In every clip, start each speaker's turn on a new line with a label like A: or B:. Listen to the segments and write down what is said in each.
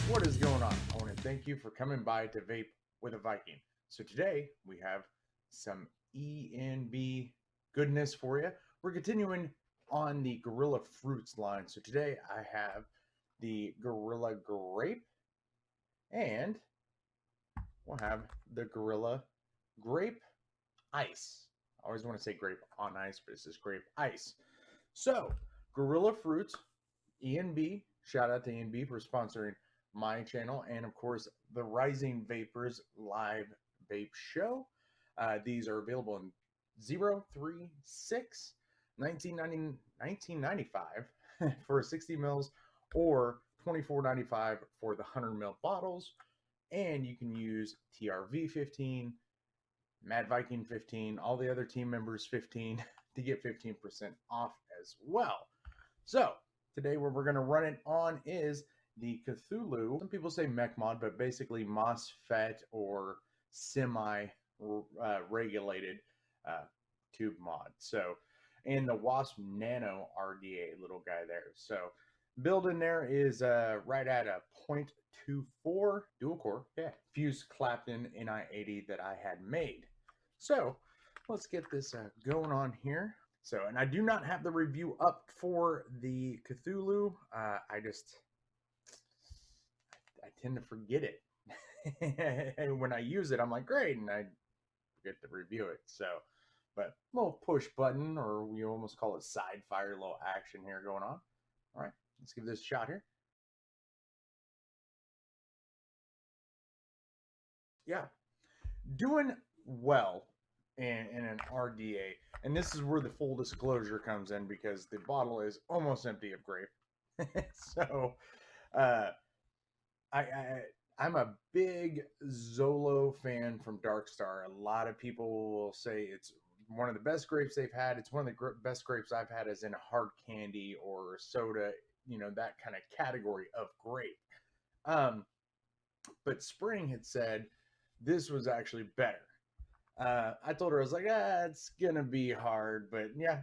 A: What is going on? I want to thank you for coming by to Vape with a Viking. So today we have some EnB goodness for you. We're continuing on the Gorilla Fruits line. So today I have the Gorilla Grape and we'll have the Gorilla Grape Ice. I always want to say grape on ice, but this is grape ice. So Gorilla Fruits, EnB, shout out to EnB for sponsoring my channel, and of course the Rising Vapors live vape show. These are available in 036 1995 for 60 mils or $24.95 for the 100 ml bottles. And you can use TRV 15, Mad Viking 15, all the other team members 15 to get 15% off as well. So today what we're going to run it on is the Cthulhu. Some people say mech mod, but basically MOSFET or semi-regulated tube mod. So, and the Wasp Nano RDA little guy there. So build in there is right at a 0.24 dual core, fused Clapton NI80 that I had made. So let's get this going on here. So, and I do not have the review up for the Cthulhu. I tend to forget it. And when I use it, I'm like, great, and I forget to review it. So, but little push button, or we almost call it side fire, little action here going on. All right, let's give this a shot here. Yeah, doing well in an RDA. And this is where the full disclosure comes in because the bottle is almost empty of grape. So, I'm a big Zolo fan from Darkstar. A lot of people will say it's one of the best grapes they've had. It's one of the best grapes I've had, as in a hard candy or soda, that kind of category of grape. But Spring had said this was actually better. I told her, I was like, it's gonna be hard, but yeah,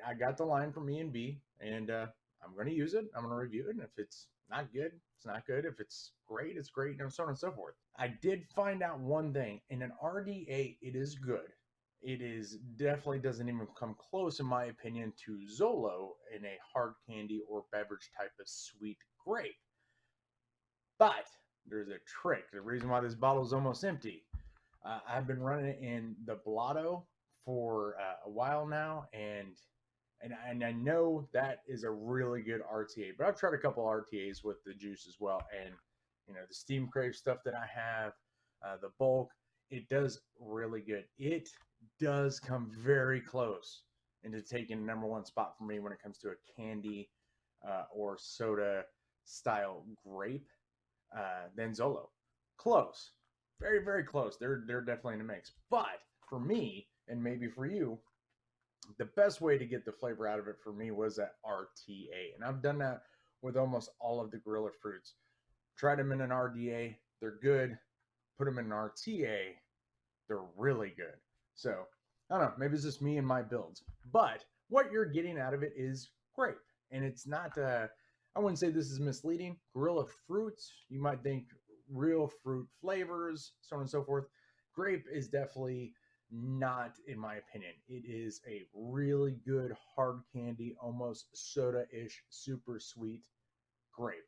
A: I got the line from EnB, and I'm gonna use it. I'm gonna review it, and if it's not good, it's not good. If it's great, it's great, and so on and so forth. I did find out one thing: in an RDA, it is good. It is definitely doesn't even come close, in my opinion, to Zolo in a hard candy or beverage type of sweet grape. But there's a trick. The reason why this bottle is almost empty. I've been running it in the Blotto for a while now, and I know that is a really good RTA. But I've tried a couple RTAs with the juice as well, and the Steam Crave stuff that I have, the bulk, it does really good. It does come very close into taking number one spot for me when it comes to a candy or soda style grape than Zolo. Close. Very, very close. They're definitely in the mix. But for me, and maybe for you, the best way to get the flavor out of it for me was that RTA. And I've done that with almost all of the Gorilla Fruits. Tried them in an RDA. They're good. Put them in an RTA. They're really good. So, I don't know. Maybe it's just me and my builds. But what you're getting out of it is grape. And it's not, I wouldn't say this is misleading. Gorilla Fruits, you might think real fruit flavors, so on and so forth. Grape is definitely not, in my opinion. It is a really good hard candy, almost soda-ish, super sweet grape.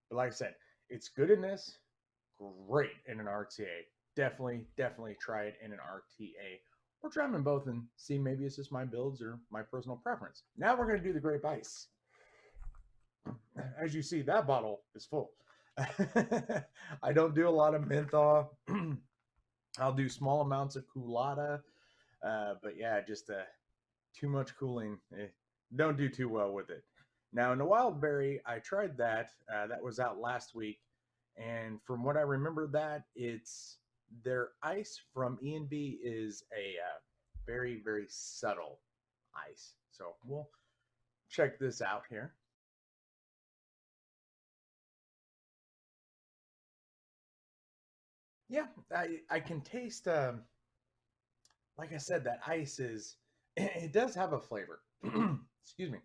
A: But like I said, it's good in this, great in an RTA. Definitely try it in an RTA. Or try them in both and see, maybe it's just my builds or my personal preference. Now we're going to do the grape ice. As you see, that bottle is full. I don't do a lot of menthol. I'll do small amounts of Coolada. But yeah, just too much cooling. Don't do too well with it. Now, in the Wild Berry, I tried that. That was out last week. And from what I remember, it's their ice from EnB is a very, very subtle ice. So we'll check this out here. Yeah, I can taste, like I said, that ice is, it does have a flavor. Excuse me.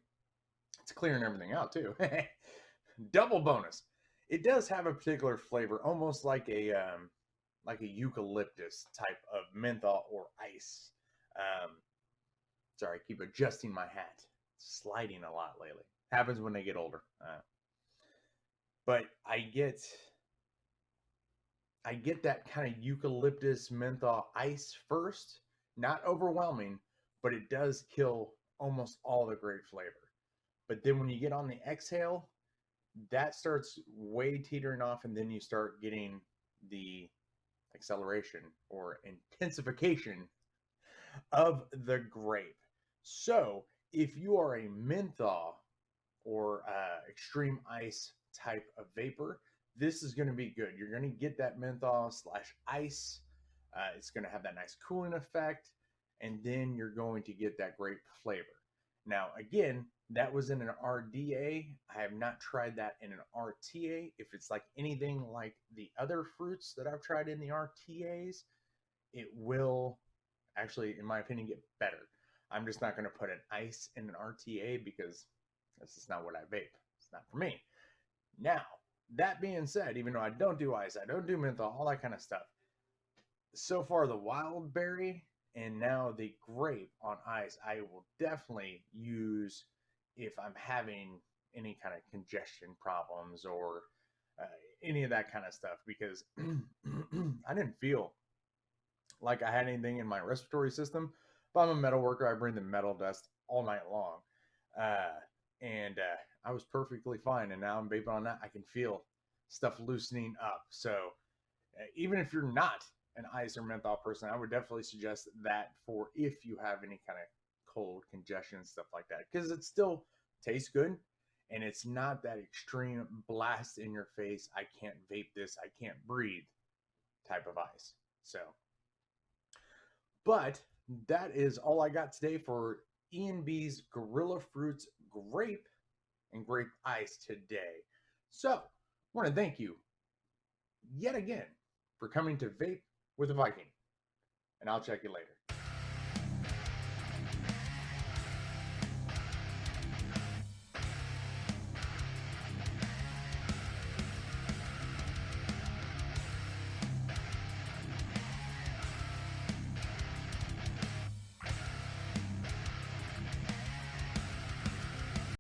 A: It's clearing everything out too. Double bonus. It does have a particular flavor, almost like a eucalyptus type of menthol or ice. Um, sorry, I keep adjusting my hat. It's sliding a lot lately. Happens when they get older. But I get that kind of eucalyptus menthol ice first. Not overwhelming, but it does kill almost all the grape flavor. But then when you get on the exhale, that starts way teetering off, and then you start getting the acceleration or intensification of the grape. So if you are a menthol or extreme ice type of vapor, this is going to be good. You're going to get that menthol slash ice. It's going to have that nice cooling effect, and then you're going to get that grape flavor. Now, again, that was in an RDA. I have not tried that in an RTA. If it's like anything like the other fruits that I've tried in the RTAs, it will actually, in my opinion, get better. I'm just not going to put an ice in an RTA because this is not what I vape. It's not for me. Now, that being said, even though I don't do ice, I don't do menthol, all that kind of stuff. So far, the wild berry and now the grape on ice, I will definitely use if I'm having any kind of congestion problems or uh, any of that kind of stuff because I didn't feel like I had anything in my respiratory system. But I'm a metal worker. I bring the metal dust all night long. Uh, and I was perfectly fine. And now I'm vaping on that. I can feel stuff loosening up. So even if you're not an ice or menthol person, I would definitely suggest that for if you have any kind of cold congestion and stuff like that, because it still tastes good and it's not that extreme blast in your face. I can't vape this. I can't breathe type of ice. So but that is all I got today for EnB's Gorilla Fruits Grape and Grape Ice today. So, I want to thank you yet again for coming to Vape with a Viking, and I'll check you later.